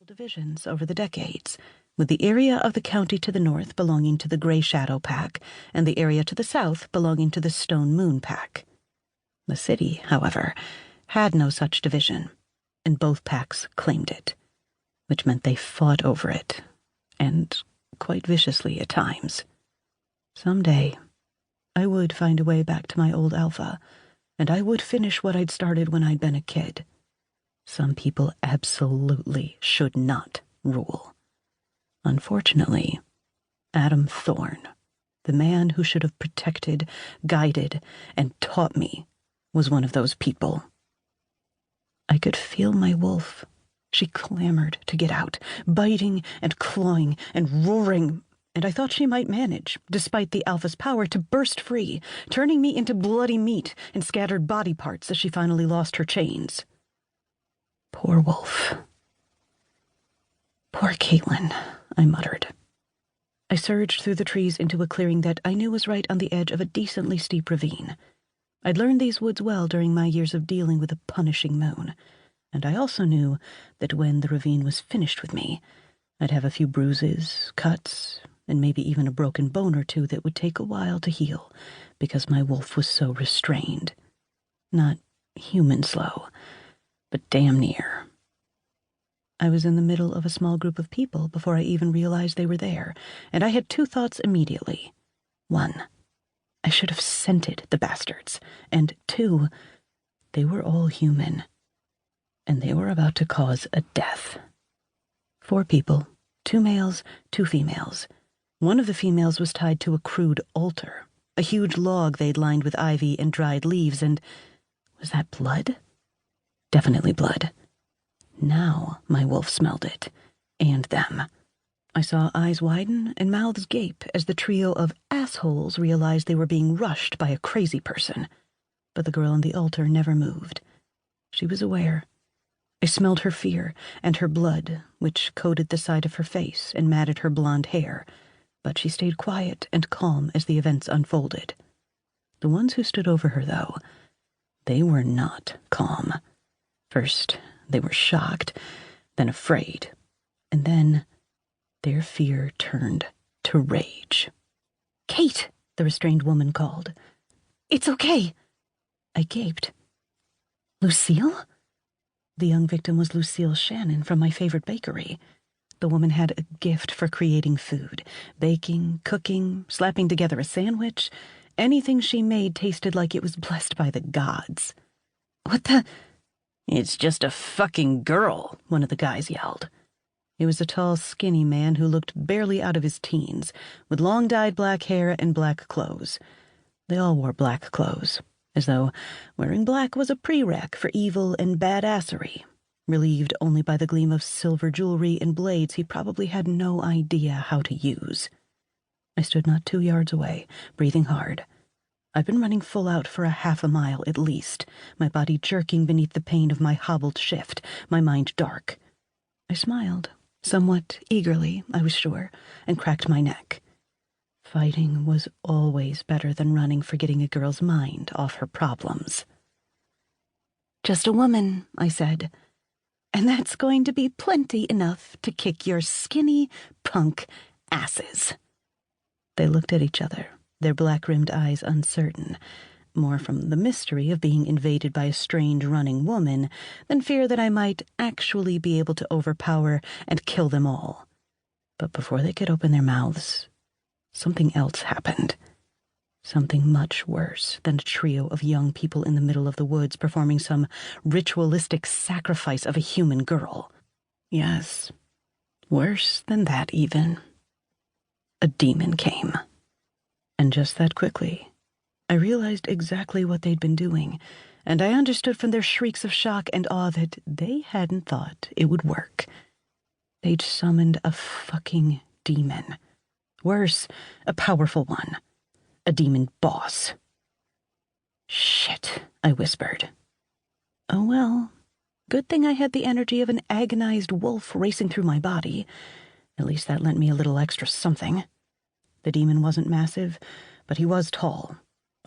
divisions over the decades, with the area of the county to the north belonging to the Grey Shadow Pack and the area to the south belonging to the Stone Moon Pack. The city, however, had no such division, and both packs claimed it, which meant they fought over it, and quite viciously at times. Someday, I would find a way back to my old alpha, and I would finish what I'd started when I'd been a kid. Some people absolutely should not rule. Unfortunately, Adam Thorne, the man who should have protected, guided, and taught me, was one of those people. I could feel my wolf. She clamored to get out, biting and clawing and roaring, and I thought she might manage, despite the alpha's power, to burst free, turning me into bloody meat and scattered body parts as she finally lost her chains. Poor wolf. Poor Caitlin, I muttered. I surged through the trees into a clearing that I knew was right on the edge of a decently steep ravine. I'd learned these woods well during my years of dealing with a punishing moon, and I also knew that when the ravine was finished with me, I'd have a few bruises, cuts, and maybe even a broken bone or two that would take a while to heal because my wolf was so restrained. Not human slow, but damn near. I was in the middle of a small group of people before I even realized they were there, and I had two thoughts immediately. One, I should have scented the bastards, and two, they were all human, and they were about to cause a death. 4 people, 2 males, 2 females. One of the females was tied to a crude altar, a huge log they'd lined with ivy and dried leaves, and was that blood? Definitely blood. Now my wolf smelled it, and them. I saw eyes widen and mouths gape as the trio of assholes realized they were being rushed by a crazy person. But the girl on the altar never moved. She was aware. I smelled her fear and her blood, which coated the side of her face and matted her blonde hair, but she stayed quiet and calm as the events unfolded. The ones who stood over her, though, they were not calm. First, they were shocked, then afraid, and then their fear turned to rage. "Kate!" the restrained woman called. "It's okay!" I gaped. "Lucille?" The young victim was Lucille Shannon from my favorite bakery. The woman had a gift for creating food, baking, cooking, slapping together a sandwich. Anything she made tasted like it was blessed by the gods. "What the—" "It's just a fucking girl," one of the guys yelled. He was a tall, skinny man who looked barely out of his teens, with long dyed black hair and black clothes. They all wore black clothes, as though wearing black was a prereq for evil and badassery, relieved only by the gleam of silver jewelry and blades he probably had no idea how to use. I stood not 2 yards away, breathing hard. I'd been running full out for a half a mile at least, my body jerking beneath the pain of my hobbled shift, my mind dark. I smiled, somewhat eagerly, I was sure, and cracked my neck. Fighting was always better than running for getting a girl's mind off her problems. "Just a woman," I said, "and that's going to be plenty enough to kick your skinny, punk asses." They looked at each other, their black-rimmed eyes uncertain, more from the mystery of being invaded by a strange running woman than fear that I might actually be able to overpower and kill them all. But before they could open their mouths, something else happened. Something much worse than a trio of young people in the middle of the woods performing some ritualistic sacrifice of a human girl. Yes, worse than that even. A demon came. And just that quickly, I realized exactly what they'd been doing, and I understood from their shrieks of shock and awe that they hadn't thought it would work. They'd summoned a fucking demon. Worse, a powerful one. A demon boss. "Shit," I whispered. Oh well, good thing I had the energy of an agonized wolf racing through my body. At least that lent me a little extra something. The demon wasn't massive, but he was tall.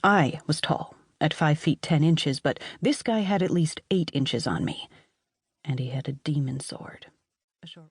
I was tall, at 5 feet 10 inches, but this guy had at least 8 inches on me. And he had a demon sword. A short